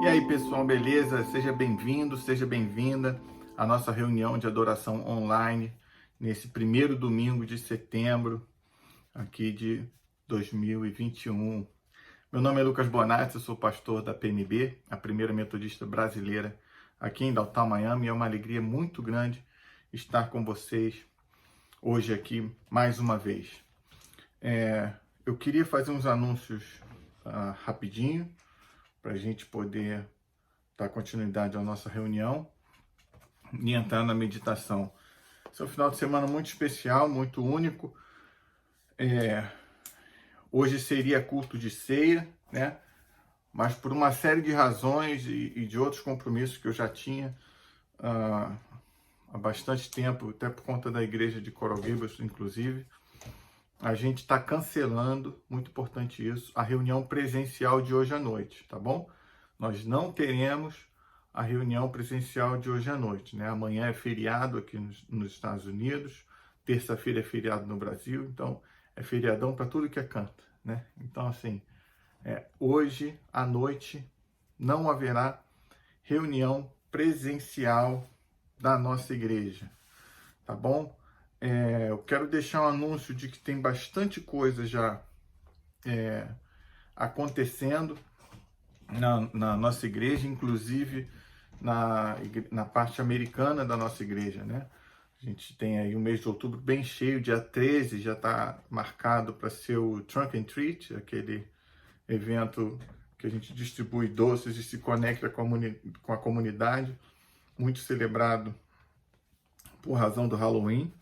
E aí, pessoal, beleza? Seja bem-vindo, seja bem-vinda à nossa reunião de adoração online nesse primeiro domingo de setembro aqui de 2021. Meu nome é Lucas Bonatti, eu sou pastor da PMB, a primeira metodista brasileira aqui em Downtown, Miami. É uma alegria muito grande estar com vocês hoje aqui mais uma vez. Eu queria fazer uns anúncios rapidinho para a gente poder dar continuidade à nossa reunião e entrar na meditação. Esse é um final de semana muito especial, muito único. Hoje seria culto de ceia, né? Mas por uma série de razões e de outros compromissos que eu já tinha há bastante tempo, até por conta da igreja de Coral Gables, inclusive, a gente está cancelando, muito importante isso, a reunião presencial de hoje à noite, tá bom? Nós não teremos a reunião presencial de hoje à noite, né? Amanhã é feriado aqui nos Estados Unidos, terça-feira é feriado no Brasil, então é feriadão para tudo que é canto, né? Então, assim, hoje à noite não haverá reunião presencial da nossa igreja, tá bom? Eu quero deixar um anúncio de que tem bastante coisa já acontecendo na nossa igreja, inclusive na parte americana da nossa igreja, né? A gente tem aí o mês de outubro bem cheio, dia 13 já está marcado para ser o Trunk and Treat, aquele evento que a gente distribui doces e se conecta com a comunidade, muito celebrado por razão do Halloween,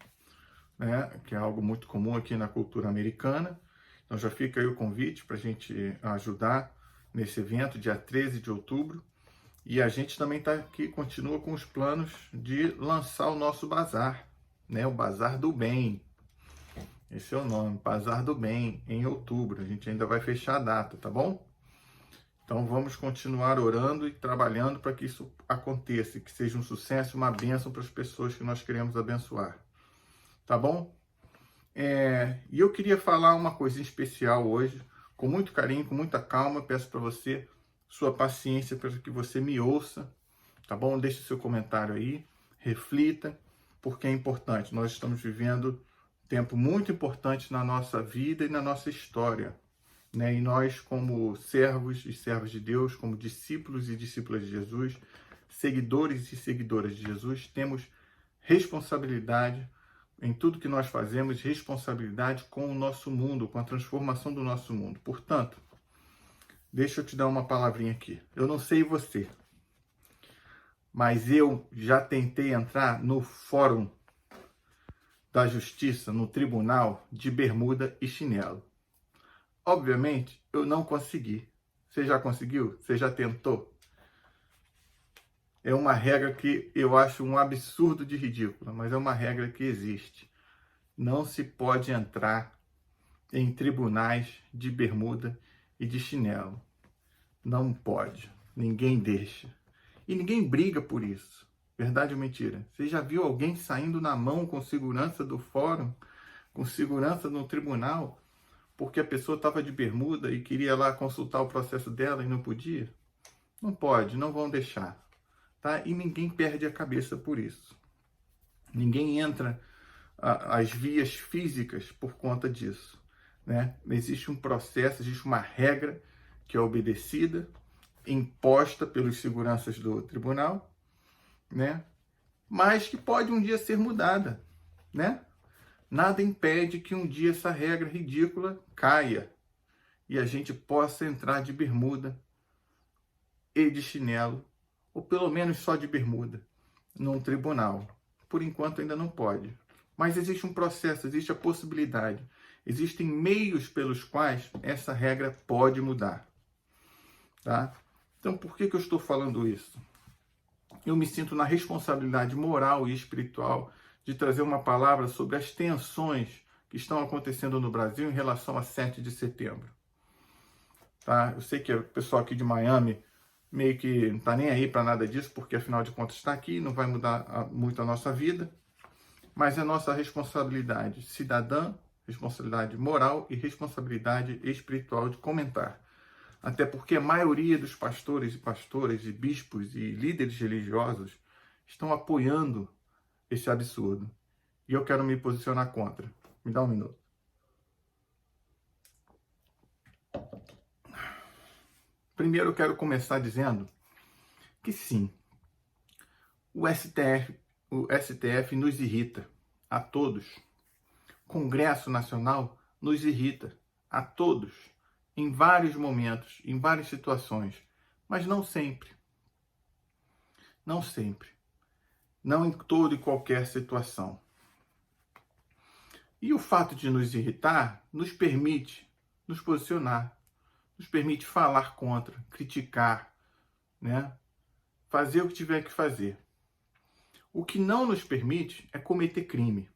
né? Que é algo muito comum aqui na cultura americana. Então já fica aí o convite para a gente ajudar nesse evento, dia 13 de outubro. E a gente também está aqui, continua com os planos de lançar o nosso bazar, né? O Bazar do Bem. Esse é o nome, Bazar do Bem, em outubro. A gente ainda vai fechar a data, tá bom? Então vamos continuar orando e trabalhando para que isso aconteça, que seja um sucesso, uma bênção para as pessoas que nós queremos abençoar. Tá bom? E eu queria falar uma coisa em especial hoje, com muito carinho, com muita calma. Peço para você sua paciência para que você me ouça, tá bom? Deixe seu comentário aí, reflita, porque é importante. Nós estamos vivendo um tempo muito importante na nossa vida e na nossa história, né? E nós, como servos e servas de Deus, como discípulos e discípulas de Jesus, seguidores e seguidoras de Jesus, temos responsabilidade em tudo que nós fazemos, responsabilidade com o nosso mundo, com a transformação do nosso mundo. Portanto, deixa eu te dar uma palavrinha aqui. Eu não sei você, mas eu já tentei entrar no Fórum da Justiça, no tribunal, de bermuda e chinelo. Obviamente, eu não consegui. Você já conseguiu? Você já tentou? É uma regra que eu acho um absurdo de ridícula, mas é uma regra que existe. Não se pode entrar em tribunais de bermuda e de chinelo. Não pode. Ninguém deixa. E ninguém briga por isso. Verdade ou mentira? Você já viu alguém saindo na mão com segurança do fórum, com segurança no tribunal, porque a pessoa estava de bermuda e queria lá consultar o processo dela e não podia? Não pode, não vão deixar. Tá? E ninguém perde a cabeça por isso. Ninguém entra as vias físicas por conta disso, né? Existe um processo, existe uma regra que é obedecida, imposta pelos seguranças do tribunal, né? Mas que pode um dia ser mudada, né? Nada impede que um dia essa regra ridícula caia e a gente possa entrar de bermuda e de chinelo, ou pelo menos só de bermuda, num tribunal. Por enquanto ainda não pode. Mas existe um processo, existe a possibilidade. Existem meios pelos quais essa regra pode mudar. Tá? Então, por que eu estou falando isso? Eu me sinto na responsabilidade moral e espiritual de trazer uma palavra sobre as tensões que estão acontecendo no Brasil em relação a 7 de setembro. Tá? Eu sei que o pessoal aqui de Miami meio que não está nem aí para nada disso, porque afinal de contas está aqui, não vai mudar muito a nossa vida, mas é nossa responsabilidade cidadã, responsabilidade moral e responsabilidade espiritual de comentar. até porque a maioria dos pastores e pastoras e bispos e líderes religiosos estão apoiando esse absurdo. E eu quero me posicionar contra. Me dá um minuto. Primeiro eu quero começar dizendo que sim, o STF nos irrita a todos. O Congresso Nacional nos irrita a todos, em vários momentos, em várias situações, mas não sempre. Não sempre. Não em toda e qualquer situação. E o fato de nos irritar nos permite nos posicionar, nos permite falar contra, criticar, né? Fazer o que tiver que fazer. O que não nos permite é cometer crime.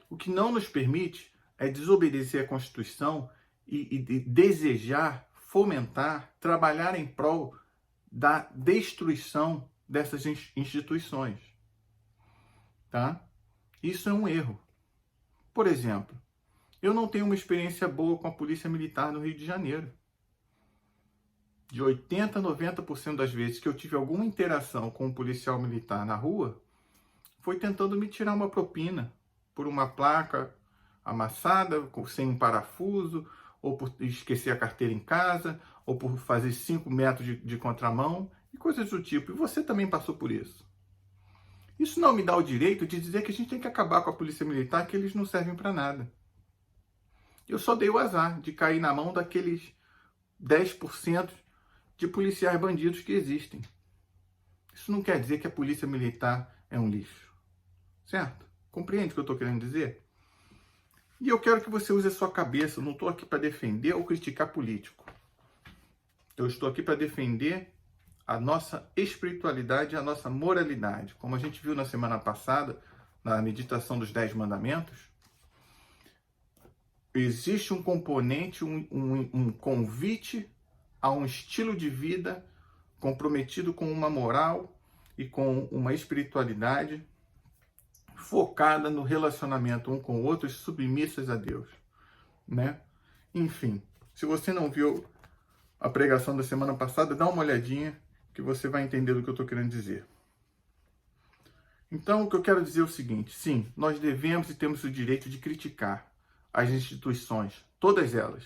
O que não nos permite é desobedecer à Constituição e desejar, fomentar, trabalhar em prol da destruição dessas instituições. Tá? Isso é um erro. Por exemplo, eu não tenho uma experiência boa com a Polícia Militar no Rio de Janeiro. De 80% a 90% das vezes que eu tive alguma interação com um policial militar na rua, foi tentando me tirar uma propina por uma placa amassada, sem um parafuso, ou por esquecer a carteira em casa, ou por fazer 5 metros de contramão, e coisas do tipo. E você também passou por isso. Isso não me dá o direito de dizer que a gente tem que acabar com a Polícia Militar, que eles não servem para nada. Eu só dei o azar de cair na mão daqueles 10% de policiais bandidos que existem. Isso não quer dizer que a Polícia Militar é um lixo. Certo? Compreende o que eu estou querendo dizer? E eu quero que você use a sua cabeça. Eu não estou aqui para defender ou criticar político. Eu estou aqui para defender a nossa espiritualidade e a nossa moralidade. Como a gente viu na semana passada, na meditação dos 10 mandamentos, existe um componente, um convite a um estilo de vida comprometido com uma moral e com uma espiritualidade focada no relacionamento um com o outro e submissas a Deus, né? Enfim, se você não viu a pregação da semana passada, dá uma olhadinha que você vai entender do que eu estou querendo dizer. Então, o que eu quero dizer é o seguinte: sim, nós devemos e temos o direito de criticar as instituições, todas elas,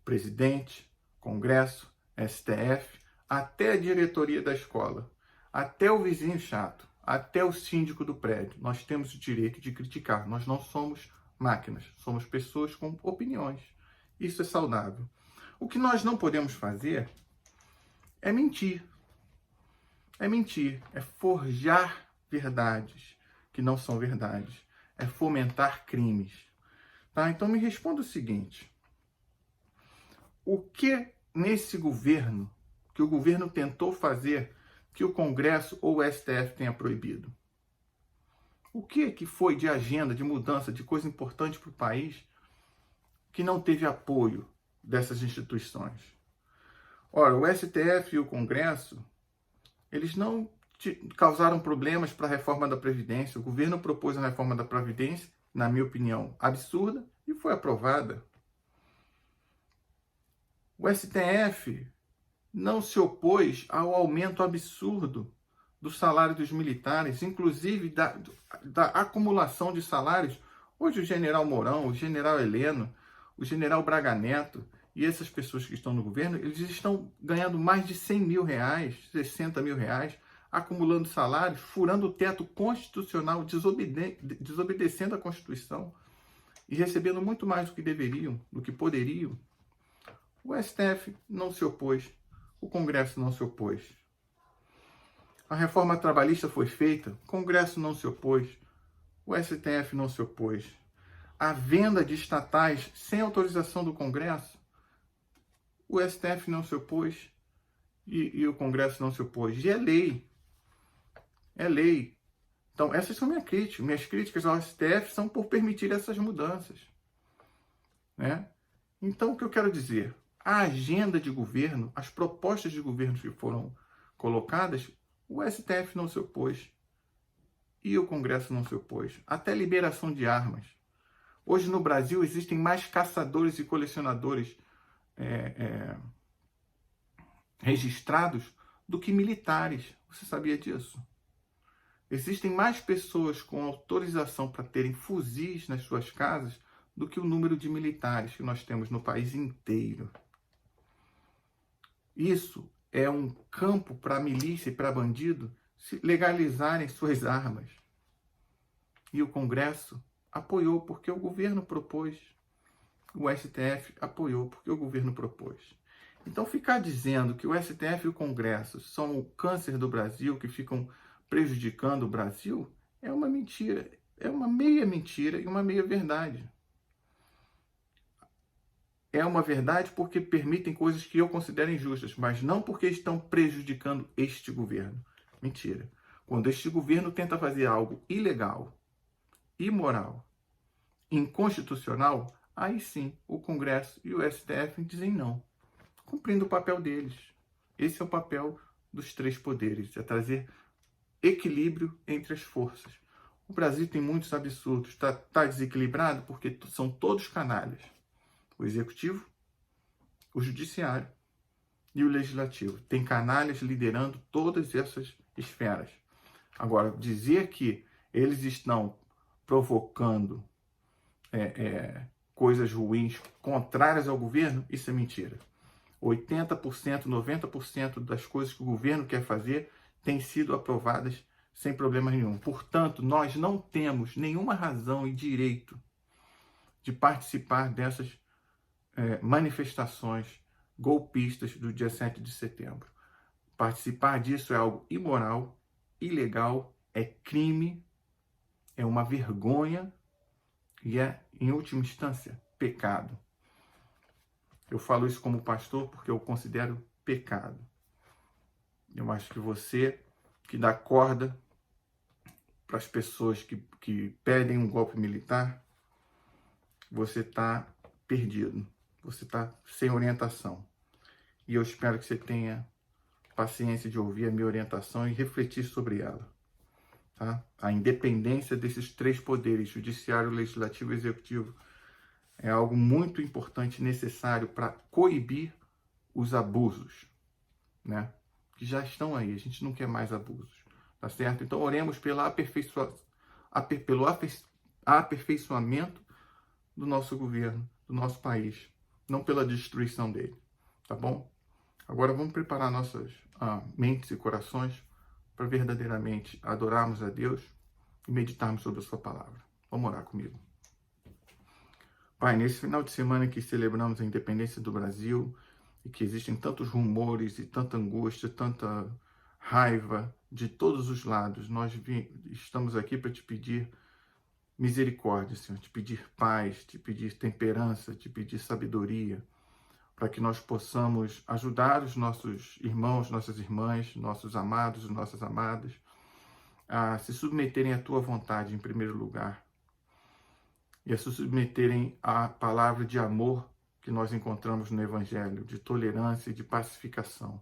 presidente, Congresso, STF, até a diretoria da escola, até o vizinho chato, até o síndico do prédio. Nós temos o direito de criticar. Nós não somos máquinas, somos pessoas com opiniões. Isso é saudável. O que nós não podemos fazer é mentir. É mentir, é forjar verdades que não são verdades, é fomentar crimes. Tá? Então me responda o seguinte: o que nesse governo, que o governo tentou fazer, que o Congresso ou o STF tenha proibido? O que foi de agenda, de mudança, de coisa importante para o país que não teve apoio dessas instituições? Ora, o STF e o Congresso, eles não causaram problemas para a reforma da Previdência. O governo propôs a reforma da Previdência, na minha opinião, absurda, e foi aprovada. O STF não se opôs ao aumento absurdo do salário dos militares, inclusive da acumulação de salários. Hoje o general Mourão, o general Heleno, o general Braga Neto e essas pessoas que estão no governo, eles estão ganhando mais de 100 mil reais, 60 mil reais, acumulando salários, furando o teto constitucional, desobedecendo a Constituição e recebendo muito mais do que deveriam, do que poderiam. O STF não se opôs, o Congresso não se opôs. A reforma trabalhista foi feita, o Congresso não se opôs, o STF não se opôs. A venda de estatais sem autorização do Congresso, o STF não se opôs e o Congresso não se opôs. E é lei. É lei. Então, essas são minhas críticas. Minhas críticas ao STF são por permitir essas mudanças. Né? Então, o que eu quero dizer? A agenda de governo, as propostas de governo que foram colocadas, o STF não se opôs e o Congresso não se opôs. Até liberação de armas. Hoje no Brasil existem mais caçadores e colecionadores registrados do que militares. Você sabia disso? Existem mais pessoas com autorização para terem fuzis nas suas casas do que o número de militares que nós temos no país inteiro. Isso é um campo para milícia e para bandido se legalizarem suas armas. E o Congresso apoiou porque o governo propôs. O STF apoiou porque o governo propôs. Então, ficar dizendo que o STF e o Congresso são o câncer do Brasil, que ficam prejudicando o Brasil, é uma mentira. É uma meia mentira e uma meia verdade. É uma verdade porque permitem coisas que eu considero injustas, mas não porque estão prejudicando este governo. Mentira. Quando este governo tenta fazer algo ilegal, imoral, inconstitucional, aí sim o Congresso e o STF dizem não, cumprindo o papel deles. Esse é o papel dos três poderes, é trazer equilíbrio entre as forças. O Brasil tem muitos absurdos, está desequilibrado porque são todos canalhas. O Executivo, o Judiciário e o Legislativo. Tem canalhas liderando todas essas esferas. Agora, dizer que eles estão provocando coisas ruins contrárias ao governo, isso é mentira. 80%, 90% das coisas que o governo quer fazer têm sido aprovadas sem problema nenhum. Portanto, nós não temos nenhuma razão e direito de participar dessas manifestações golpistas do dia 7 de setembro. Participar disso é algo imoral, ilegal, é crime, é uma vergonha e é, em última instância, pecado. Eu falo isso como pastor porque eu considero pecado. Eu acho que você que dá corda para as pessoas que pedem um golpe militar, você está perdido. Você está sem orientação. E eu espero que você tenha paciência de ouvir a minha orientação e refletir sobre ela. Tá? A independência desses três poderes, judiciário, legislativo e executivo, é algo muito importante e necessário para coibir os abusos, né? Que já estão aí, a gente não quer mais abusos, tá certo? Então oremos pelo aperfeiçoamento do nosso governo, do nosso país, não pela destruição dele, tá bom? Agora vamos preparar nossas mentes e corações para verdadeiramente adorarmos a Deus e meditarmos sobre a sua palavra. Vamos orar comigo. Pai, nesse final de semana que celebramos a independência do Brasil e que existem tantos rumores e tanta angústia, tanta raiva de todos os lados, nós estamos aqui para te pedir misericórdia, Senhor, te pedir paz, te pedir temperança, te pedir sabedoria, para que nós possamos ajudar os nossos irmãos, nossas irmãs, nossos amados e nossas amadas a se submeterem à Tua vontade em primeiro lugar e a se submeterem à palavra de amor que nós encontramos no Evangelho, de tolerância e de pacificação.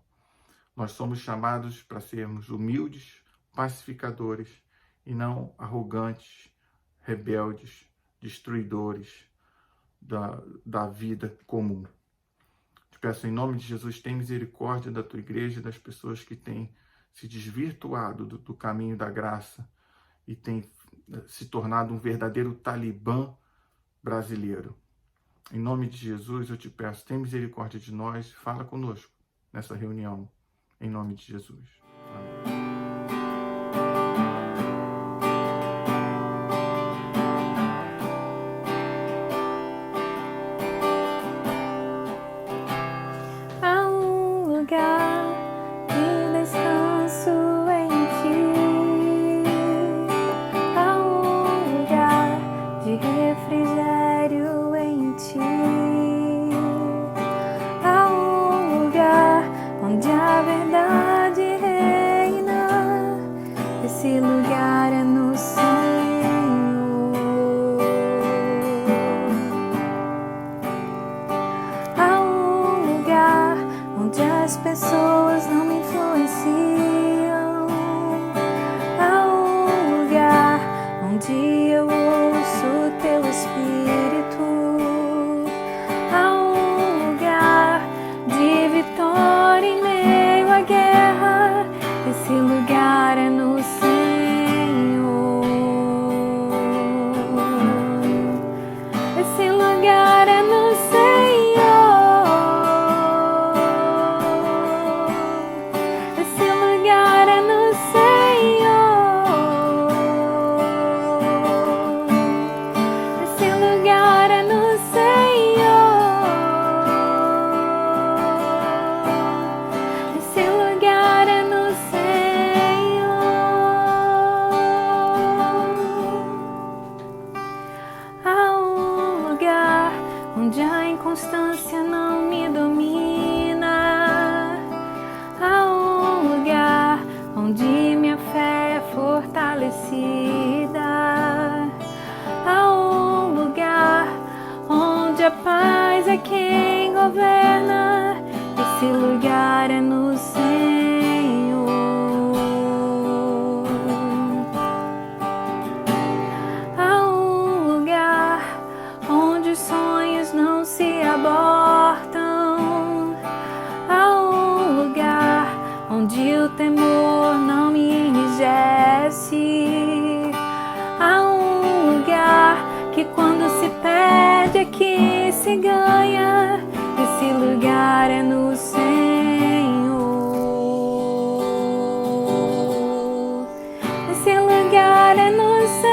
Nós somos chamados para sermos humildes, pacificadores e não arrogantes, rebeldes, destruidores da vida comum. Te peço em nome de Jesus, tem misericórdia da tua igreja e das pessoas que têm se desvirtuado do caminho da graça e têm se tornado um verdadeiro Talibã brasileiro. Em nome de Jesus, eu te peço, tem misericórdia de nós, fala conosco nessa reunião, em nome de Jesus. Amém. Há um lugar onde a verdade Esse lugar é no Senhor. Esse lugar é no Senhor. Esse lugar é no Senhor. Esse lugar é no Senhor. Esse lugar é no Senhor. Há um lugar onde a inconstância não me domina. Há um lugar onde minha fé é fortalecida. Há um lugar onde a paz é quem governa. Esse lugar é no Senhor. Há um lugar onde os sonhos não se abortam. Há um lugar onde o temor não me enrijece. Há um lugar que quando se perde é que se ganha. Esse lugar é no Senhor. Esse lugar é no Senhor.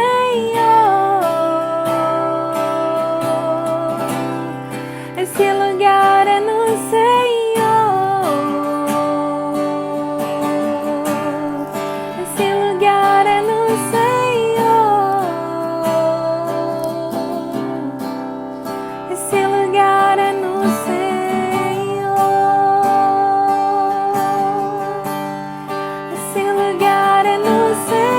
Esse lugar é no Senhor. Esse lugar é no Senhor. Esse lugar é no Senhor. Esse lugar é no Senhor.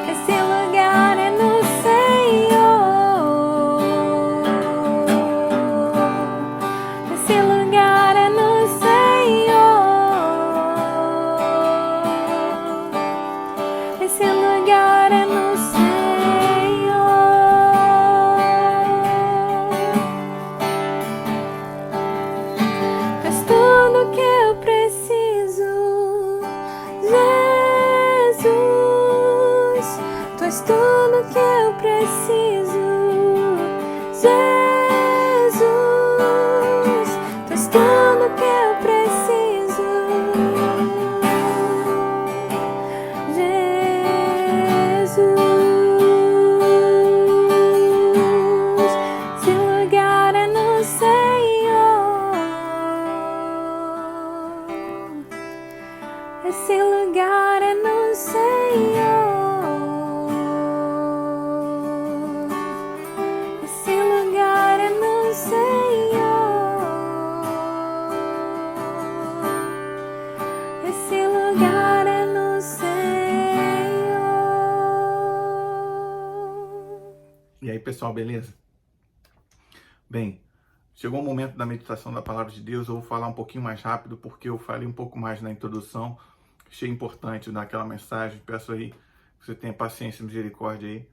Esse lugar é no Senhor. Esse lugar é no Senhor. Esse lugar é no Senhor. És tudo que eu preciso, Jesus. Tu és tudo que eu preciso, Jesus. Tu és tudo que eu preciso, Jesus. Esse lugar é no Senhor. Esse lugar é no Senhor. Esse lugar é no Senhor. Esse lugar é no Senhor. E aí, pessoal, beleza? Bem, chegou o momento da meditação da Palavra de Deus. Eu vou falar um pouquinho mais rápido, porque eu falei um pouco mais na introdução. Achei importante dar aquela mensagem. Peço aí que você tenha paciência e misericórdia aí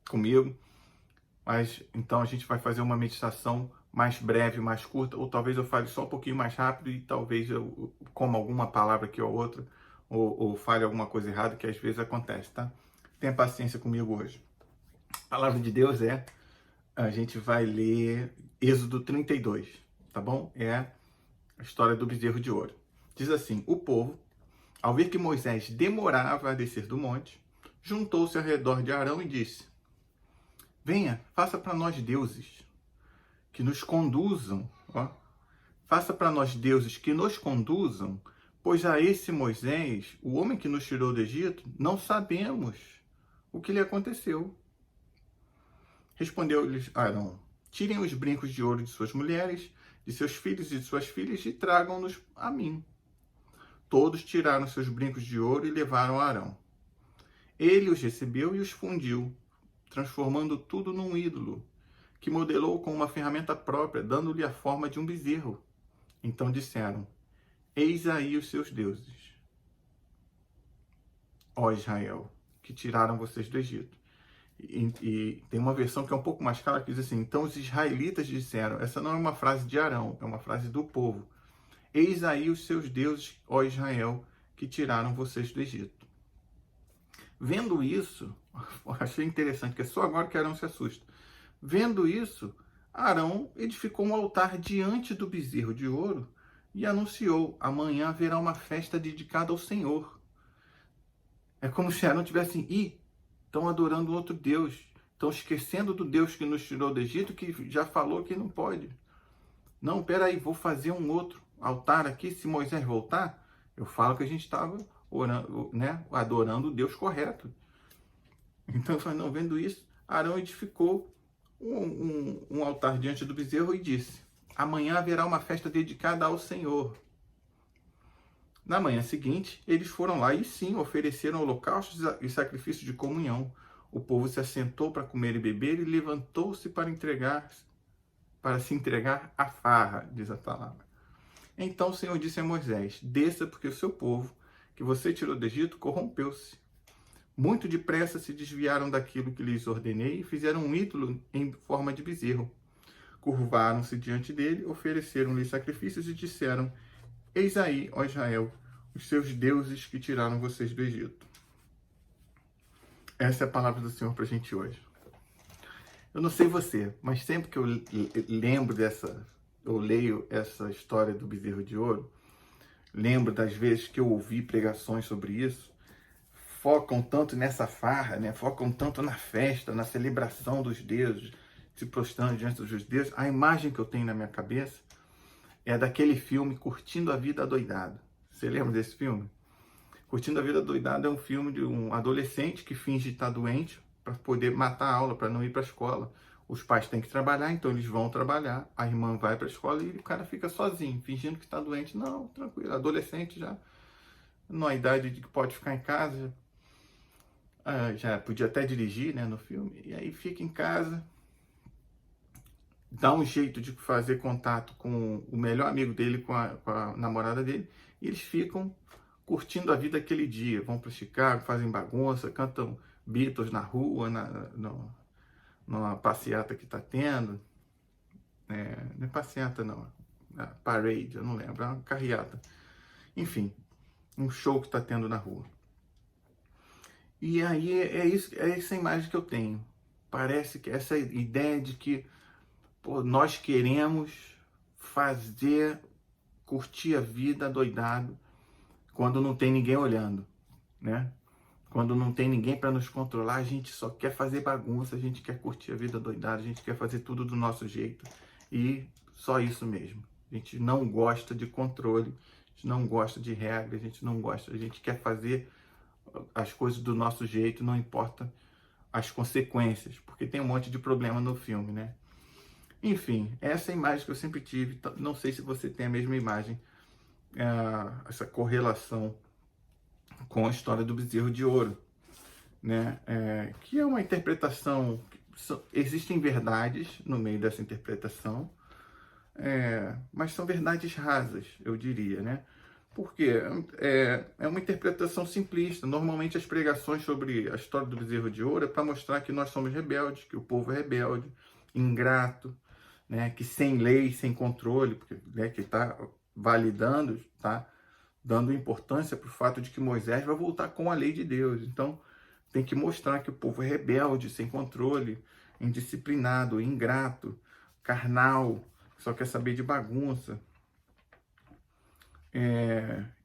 comigo. Mas então a gente vai fazer uma meditação mais breve, mais curta, ou talvez eu fale só um pouquinho mais rápido e talvez eu coma alguma palavra aqui ou outra, ou fale alguma coisa errada, que às vezes acontece, tá? Tenha paciência comigo hoje. A palavra de Deus a gente vai ler Êxodo 32, tá bom? É a história do bezerro de ouro. Diz assim: o povo, ao ver que Moisés demorava a descer do monte, juntou-se ao redor de Arão e disse: venha, faça para nós deuses que nos conduzam, faça para nós deuses que nos conduzam, pois a esse Moisés, o homem que nos tirou do Egito, não sabemos o que lhe aconteceu. Respondeu-lhes Arão: tirem os brincos de ouro de suas mulheres, de seus filhos e de suas filhas e tragam-nos a mim. Todos tiraram seus brincos de ouro e levaram a Arão. Ele os recebeu e os fundiu, transformando tudo num ídolo, que modelou com uma ferramenta própria, dando-lhe a forma de um bezerro. Então disseram: eis aí os seus deuses, ó Israel, que tiraram vocês do Egito. E tem uma versão que é um pouco mais clara que diz assim: então os israelitas disseram, essa não é uma frase de Arão, é uma frase do povo: eis aí os seus deuses, ó Israel, que tiraram vocês do Egito. Vendo isso, achei interessante, que é só agora que Arão se assusta. Vendo isso, Arão edificou um altar diante do bezerro de ouro e anunciou: amanhã haverá uma festa dedicada ao Senhor. É como se Arão tivesse assim: estão adorando outro Deus, estão esquecendo do Deus que nos tirou do Egito, que já falou que não pode. Não, peraí, vou fazer um outro altar aqui. Se Moisés voltar, eu falo que a gente estava orando, né, adorando o Deus correto. Então, não, vendo isso, Arão edificou um altar diante do bezerro e disse: amanhã haverá uma festa dedicada ao Senhor. Na manhã seguinte, eles foram lá e sim ofereceram holocaustos e sacrifícios de comunhão. O povo se assentou para comer e beber e levantou-se para se entregar à farra, diz a palavra. Então o Senhor disse a Moisés: desça, porque o seu povo, que você tirou do Egito, corrompeu-se. Muito depressa se desviaram daquilo que lhes ordenei e fizeram um ídolo em forma de bezerro. Curvaram-se diante dele, ofereceram-lhe sacrifícios e disseram: eis aí, ó Israel, os seus deuses que tiraram vocês do Egito. Essa é a palavra do Senhor para a gente hoje. Eu não sei você, mas sempre que eu lembro eu leio essa história do bezerro de ouro, lembro das vezes que eu ouvi pregações sobre isso, focam tanto nessa farra, né? Focam tanto na festa, na celebração dos deuses, se prostrando diante dos deuses. A imagem que eu tenho na minha cabeça é daquele filme Curtindo a Vida Adoidado. Você lembra desse filme? Curtindo a Vida Adoidado é um filme de um adolescente que finge estar doente para poder matar a aula, para não ir para a escola. Os pais têm que trabalhar, então eles vão trabalhar, a irmã vai para a escola e o cara fica sozinho, fingindo que está doente. Não, tranquilo, adolescente já, numa idade de que pode ficar em casa, já podia até dirigir, né, no filme, e aí fica em casa, dá um jeito de fazer contato com o melhor amigo dele, com a namorada dele, e eles ficam curtindo a vida aquele dia. Vão para Chicago, fazem bagunça, cantam Beatles na rua, numa passeata que está tendo. Não é passeata, não. Parade, eu não lembro. É uma carreata. Enfim, um show que está tendo na rua. E aí é essa imagem que eu tenho. Parece que essa ideia de que nós queremos curtir a vida doidado quando não tem ninguém olhando, né? Quando não tem ninguém para nos controlar, a gente só quer fazer bagunça, a gente quer curtir a vida doidada, a gente quer fazer tudo do nosso jeito. E só isso mesmo. A gente não gosta de controle, a gente não gosta de regra, a gente quer fazer as coisas do nosso jeito, não importa as consequências, porque tem um monte de problema no filme, né? Enfim, essa é a imagem que eu sempre tive. Não sei se você tem a mesma imagem, essa correlação com a história do bezerro de ouro, né? Que é uma interpretação, existem verdades no meio dessa interpretação, mas são verdades rasas, eu diria, né? Porque é uma interpretação simplista. Normalmente as pregações sobre a história do bezerro de ouro é para mostrar que nós somos rebeldes, que o povo é rebelde, ingrato, né? Que sem lei, sem controle, porque, né, que está validando, está dando importância para o fato de que Moisés vai voltar com a lei de Deus. Então tem que mostrar que o povo é rebelde, sem controle, indisciplinado, ingrato, carnal, só quer saber de bagunça.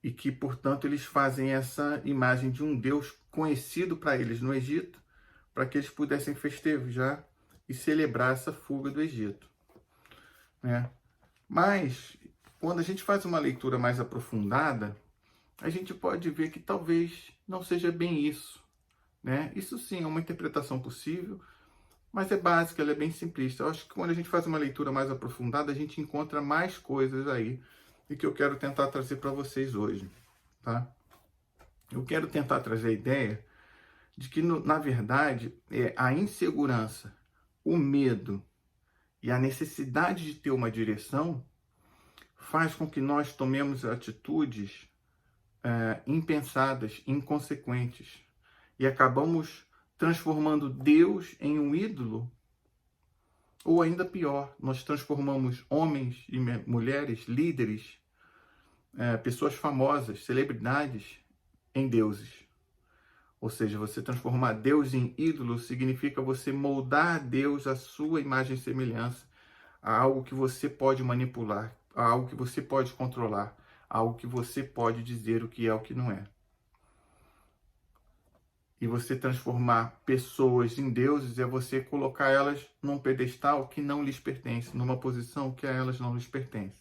E que, portanto, eles fazem essa imagem de um Deus conhecido para eles no Egito, para que eles pudessem festejar e celebrar essa fuga do Egito, né? Mas, quando a gente faz uma leitura mais aprofundada, a gente pode ver que talvez não seja bem isso, né? Isso sim é uma interpretação possível, mas é básica, ela é bem simplista. Eu acho que quando a gente faz uma leitura mais aprofundada, a gente encontra mais coisas aí e que eu quero tentar trazer para vocês hoje, tá? Eu quero tentar trazer a ideia de que, na verdade, a insegurança, o medo e a necessidade de ter uma direção faz com que nós tomemos atitudes impensadas, inconsequentes, e acabamos transformando Deus em um ídolo, ou ainda pior, nós transformamos homens e mulheres, líderes, pessoas famosas, celebridades, em deuses. Ou seja, você transformar Deus em ídolo significa você moldar Deus à sua imagem e semelhança, a algo que você pode manipular, a algo que você pode controlar, a algo que você pode dizer o que é o que não é. E você transformar pessoas em deuses é você colocar elas num pedestal que não lhes pertence, numa posição que a elas não lhes pertence,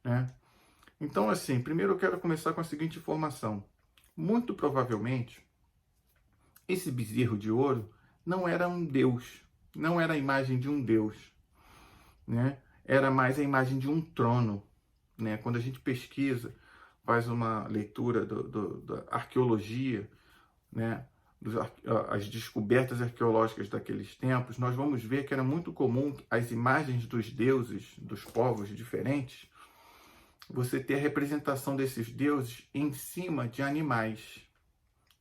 né? Então, assim, primeiro eu quero começar com a seguinte informação. Muito provavelmente, esse bezerro de ouro não era um deus, não era a imagem de um deus, né? Era mais a imagem de um trono, né? Quando a gente pesquisa, faz uma leitura da arqueologia, né? As descobertas arqueológicas daqueles tempos, nós vamos ver que era muito comum as imagens dos deuses, dos povos diferentes, você ter a representação desses deuses em cima de animais,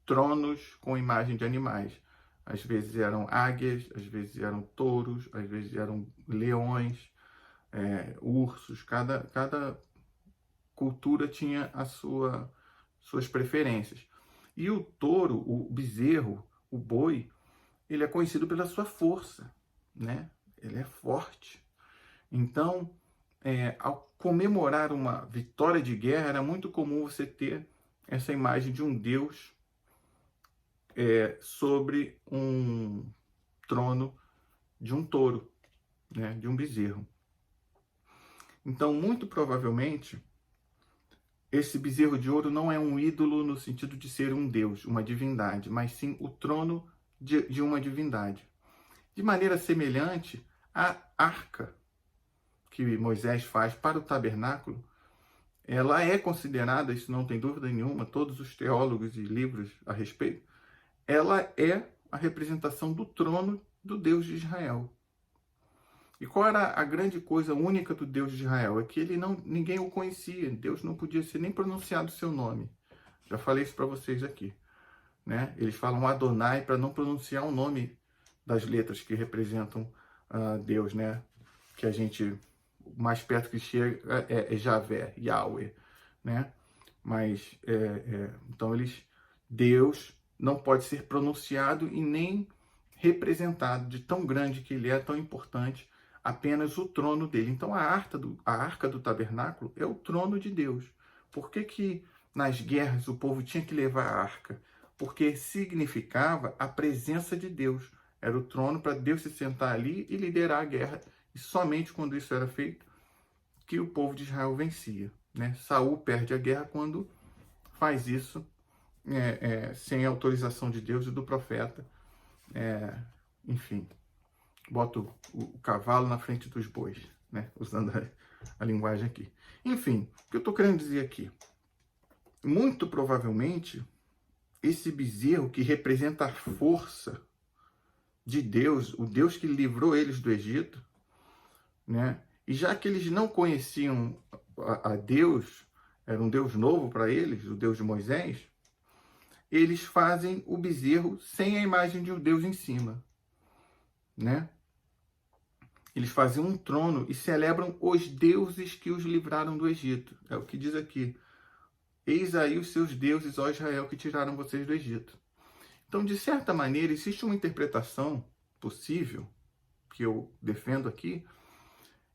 tronos com imagem de animais. Às vezes eram águias, às vezes eram touros, às vezes eram leões, ursos. Cada cultura tinha suas preferências. E o touro, o bezerro, o boi, ele é conhecido pela sua força, né? Ele é forte. Então, ao comemorar uma vitória de guerra, era muito comum você ter essa imagem de um deus sobre um trono de um touro, né? De um bezerro. Então, muito provavelmente, esse bezerro de ouro não é um ídolo no sentido de ser um deus, uma divindade, mas sim o trono de uma divindade. De maneira semelhante, a arca que Moisés faz para o tabernáculo, ela é considerada, isso não tem dúvida nenhuma, todos os teólogos e livros a respeito, ela é a representação do trono do Deus de Israel. E qual era a grande coisa única do Deus de Israel? É que ninguém o conhecia, Deus não podia ser nem pronunciado o seu nome. Já falei isso para vocês aqui, né? Eles falam Adonai para não pronunciar o nome das letras que representam Deus, né? Que a gente, o mais perto que chega é Javé, Yahweh, né? Mas, então Deus não pode ser pronunciado e nem representado, de tão grande que ele é, tão importante, apenas o trono dele. Então a arca do tabernáculo é o trono de Deus. Por que nas guerras o povo tinha que levar a arca? Porque significava a presença de Deus. Era o trono para Deus se sentar ali e liderar a guerra. E somente quando isso era feito que o povo de Israel vencia, né? Saul perde a guerra quando faz isso sem autorização de Deus e do profeta. Enfim, bota o cavalo na frente dos bois, né? Usando a linguagem aqui. Enfim, o que eu estou querendo dizer aqui? Muito provavelmente, esse bezerro que representa a força de Deus, o Deus que livrou eles do Egito, né? E já que eles não conheciam a Deus, era um Deus novo para eles, o Deus de Moisés, eles fazem o bezerro sem a imagem de um Deus em cima, né? Eles fazem um trono e celebram os deuses que os livraram do Egito. É o que diz aqui. Eis aí os seus deuses, ó Israel, que tiraram vocês do Egito. Então, de certa maneira, existe uma interpretação possível, que eu defendo aqui,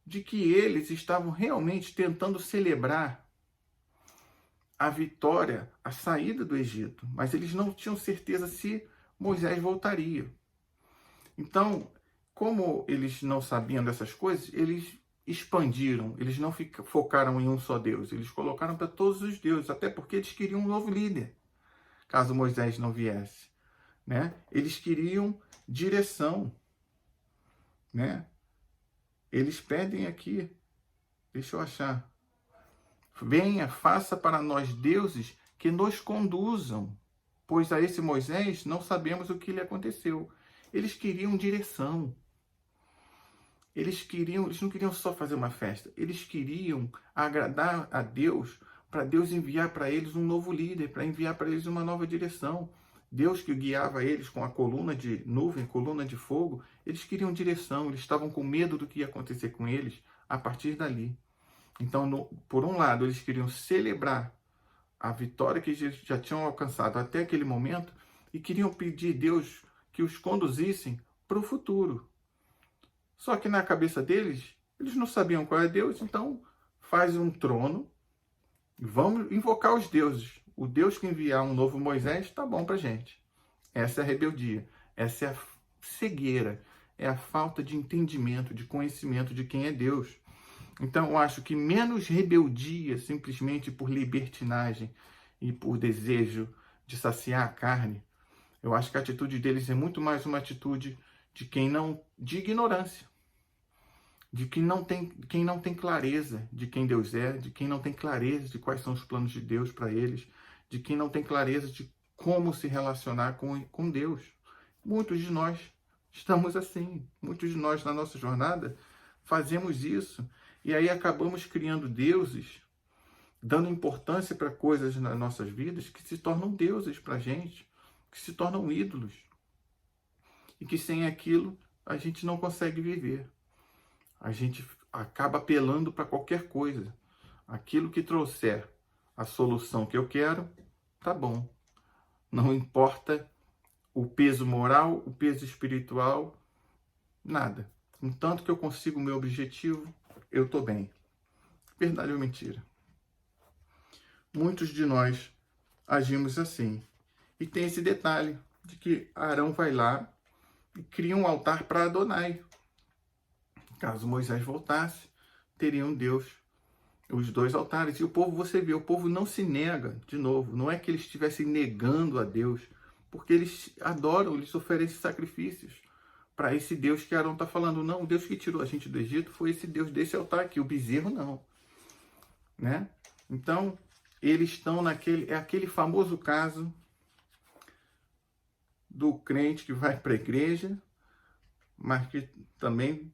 de que eles estavam realmente tentando celebrar a vitória, a saída do Egito, mas eles não tinham certeza se Moisés voltaria. Então, como eles não sabiam dessas coisas, eles expandiram, eles não focaram em um só Deus, eles colocaram para todos os deuses, até porque eles queriam um novo líder, caso Moisés não viesse, né? Eles queriam direção, né? Eles pedem aqui, deixa eu achar, venha, faça para nós deuses que nos conduzam, pois a esse Moisés não sabemos o que lhe aconteceu. Eles queriam direção. Eles não queriam só fazer uma festa, eles queriam agradar a Deus, para Deus enviar para eles um novo líder, para enviar para eles uma nova direção. Deus que guiava eles com a coluna de nuvem, coluna de fogo, eles queriam direção, eles estavam com medo do que ia acontecer com eles a partir dali. Então, por um lado, eles queriam celebrar a vitória que já tinham alcançado até aquele momento e queriam pedir a Deus que os conduzissem para o futuro. Só que na cabeça deles, eles não sabiam qual é Deus, então faz um trono, vamos invocar os deuses. O Deus que enviar um novo Moisés está bom para gente. Essa é a rebeldia, essa é a cegueira, é a falta de entendimento, de conhecimento de quem é Deus. Então, eu acho que menos rebeldia simplesmente por libertinagem e por desejo de saciar a carne. Eu acho que a atitude deles é muito mais uma atitude de ignorância, de quem não tem clareza de quem Deus é, de quem não tem clareza de quais são os planos de Deus para eles, de quem não tem clareza de como se relacionar com Deus. Muitos de nós estamos assim, muitos de nós na nossa jornada fazemos isso. E aí acabamos criando deuses, dando importância para coisas nas nossas vidas que se tornam deuses para a gente, que se tornam ídolos. E que sem aquilo a gente não consegue viver. A gente acaba apelando para qualquer coisa. Aquilo que trouxer a solução que eu quero, tá bom. Não importa o peso moral, o peso espiritual, nada. Contanto que eu consigo o meu objetivo, eu estou bem. Verdade ou mentira? Muitos de nós agimos assim. E tem esse detalhe de que Arão vai lá e cria um altar para Adonai. Caso Moisés voltasse, teriam Deus, os dois altares. E o povo, você vê, o povo não se nega, de novo. Não é que eles estivessem negando a Deus, porque eles adoram, eles oferecem sacrifícios para esse Deus que Arão está falando. Não, o Deus que tirou a gente do Egito foi esse Deus desse altar aqui, o bezerro não. Né? Então, eles estão aquele famoso caso do crente que vai para a igreja, mas que também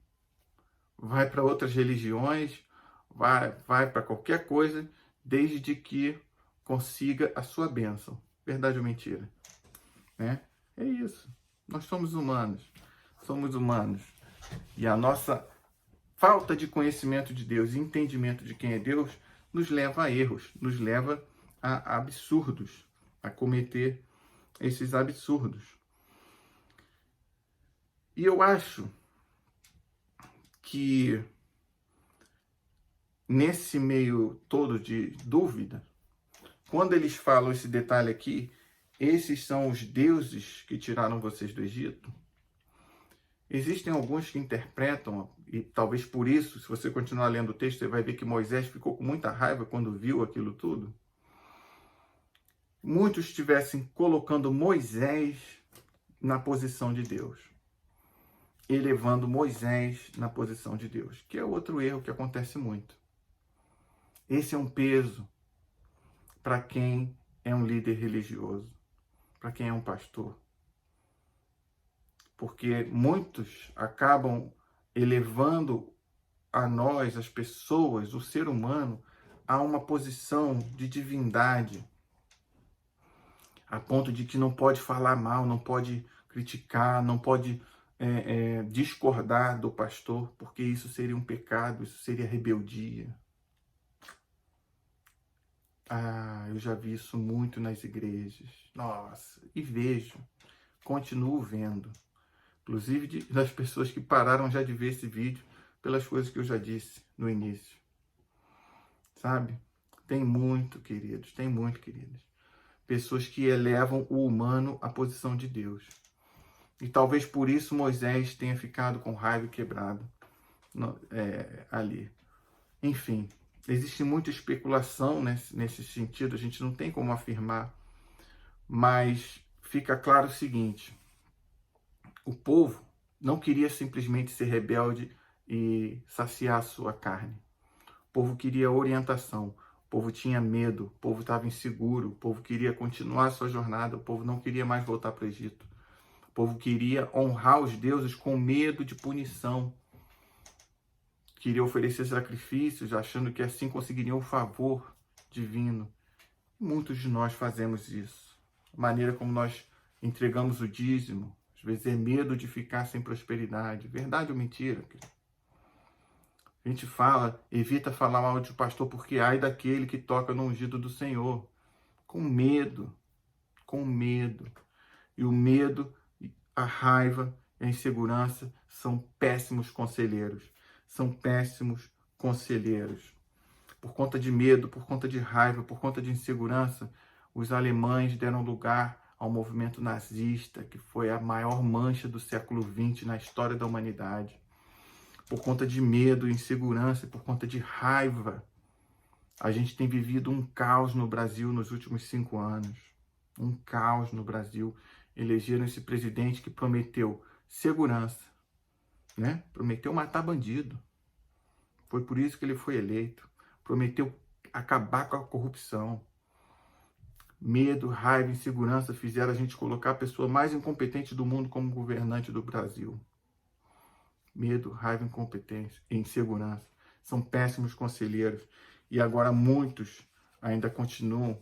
vai para outras religiões, vai para qualquer coisa, desde que consiga a sua bênção. Verdade ou mentira? Né? É isso. Nós somos humanos. Somos humanos. E a nossa falta de conhecimento de Deus e entendimento de quem é Deus nos leva a erros, nos leva a absurdos, a cometer esses absurdos. E eu acho que nesse meio todo de dúvida, quando eles falam esse detalhe aqui, esses são os deuses que tiraram vocês do Egito, existem alguns que interpretam, e talvez por isso, se você continuar lendo o texto, você vai ver que Moisés ficou com muita raiva quando viu aquilo tudo. Muitos estivessem colocando Moisés na posição de Deus, elevando Moisés na posição de Deus, que é outro erro que acontece muito. Esse é um peso para quem é um líder religioso, para quem é um pastor. Porque muitos acabam elevando a nós, as pessoas, o ser humano, a uma posição de divindade, a ponto de que não pode falar mal, não pode criticar, não pode discordar do pastor, porque isso seria um pecado, isso seria rebeldia. Eu já vi isso muito nas igrejas. Nossa, e vejo, continuo vendo. Inclusive das pessoas que pararam já de ver esse vídeo pelas coisas que eu já disse no início. Sabe? Tem muito, queridos, pessoas que elevam o humano à posição de Deus. E talvez por isso Moisés tenha ficado com raiva e quebrado ali. Enfim, existe muita especulação nesse sentido, a gente não tem como afirmar, mas fica claro o seguinte: o povo não queria simplesmente ser rebelde e saciar a sua carne. O povo queria orientação, o povo tinha medo, o povo estava inseguro, o povo queria continuar a sua jornada, o povo não queria mais voltar para o Egito. O povo queria honrar os deuses com medo de punição. Queria oferecer sacrifícios, achando que assim conseguiriam o favor divino. Muitos de nós fazemos isso. A maneira como nós entregamos o dízimo. Às vezes é medo de ficar sem prosperidade. Verdade ou mentira? A gente evita falar mal de pastor, porque ai daquele que toca no ungido do Senhor. Com medo. E o medo, a raiva e a insegurança são péssimos conselheiros. São péssimos conselheiros. Por conta de medo, por conta de raiva, por conta de insegurança, os alemães deram lugar ao movimento nazista, que foi a maior mancha do século XX na história da humanidade. Por conta de medo, insegurança, por conta de raiva, a gente tem vivido um caos no Brasil nos últimos 5 anos. Um caos no Brasil. Elegeram esse presidente que prometeu segurança, né? Prometeu matar bandido. Foi por isso que ele foi eleito. Prometeu acabar com a corrupção. Medo, raiva e insegurança fizeram a gente colocar a pessoa mais incompetente do mundo como governante do Brasil. Medo, raiva, incompetência e insegurança são péssimos conselheiros. E agora muitos ainda continuam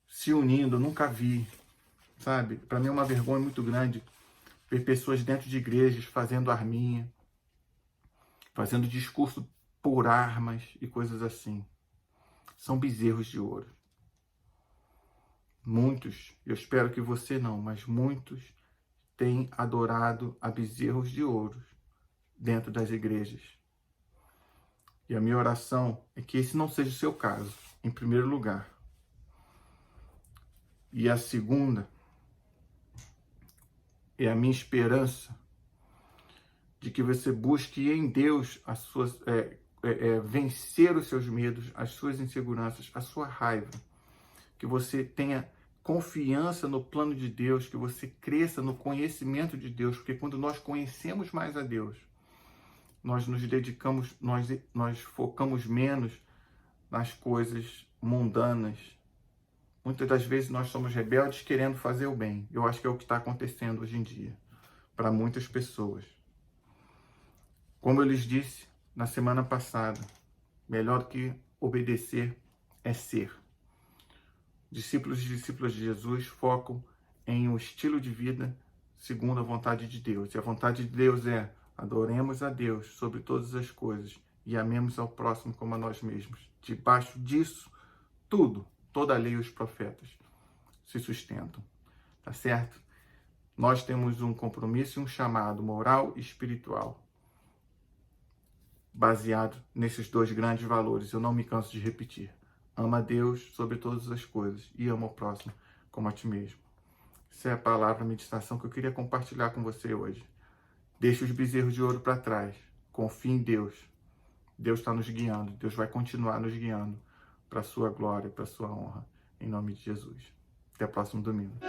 se unindo. Eu nunca vi, sabe? Para mim é uma vergonha muito grande ver pessoas dentro de igrejas fazendo arminha, fazendo discurso por armas e coisas assim. São bezerros de ouro. Muitos, eu espero que você não, mas muitos têm adorado a bezerros de ouro dentro das igrejas. E a minha oração é que esse não seja o seu caso, em primeiro lugar. E a segunda é a minha esperança de que você busque em Deus as suas, vencer os seus medos, as suas inseguranças, a sua raiva. Que você tenha confiança no plano de Deus, que você cresça no conhecimento de Deus, porque quando nós conhecemos mais a Deus, nós nos dedicamos, nós focamos menos nas coisas mundanas. Muitas das vezes nós somos rebeldes querendo fazer o bem. Eu acho que é o que está acontecendo hoje em dia, para muitas pessoas. Como eu lhes disse na semana passada, melhor que obedecer é ser. Discípulos e discípulas de Jesus focam em um estilo de vida segundo a vontade de Deus. E a vontade de Deus é: adoremos a Deus sobre todas as coisas e amemos ao próximo como a nós mesmos. Debaixo disso, toda a lei e os profetas se sustentam. Tá certo? Nós temos um compromisso e um chamado moral e espiritual baseado nesses 2 grandes valores. Eu não me canso de repetir. Ama a Deus sobre todas as coisas e ama o próximo como a ti mesmo. Essa é a palavra, a meditação que eu queria compartilhar com você hoje. Deixe os bezerros de ouro para trás. Confie em Deus. Deus está nos guiando. Deus vai continuar nos guiando para a sua glória, para a sua honra. Em nome de Jesus. Até o próximo domingo.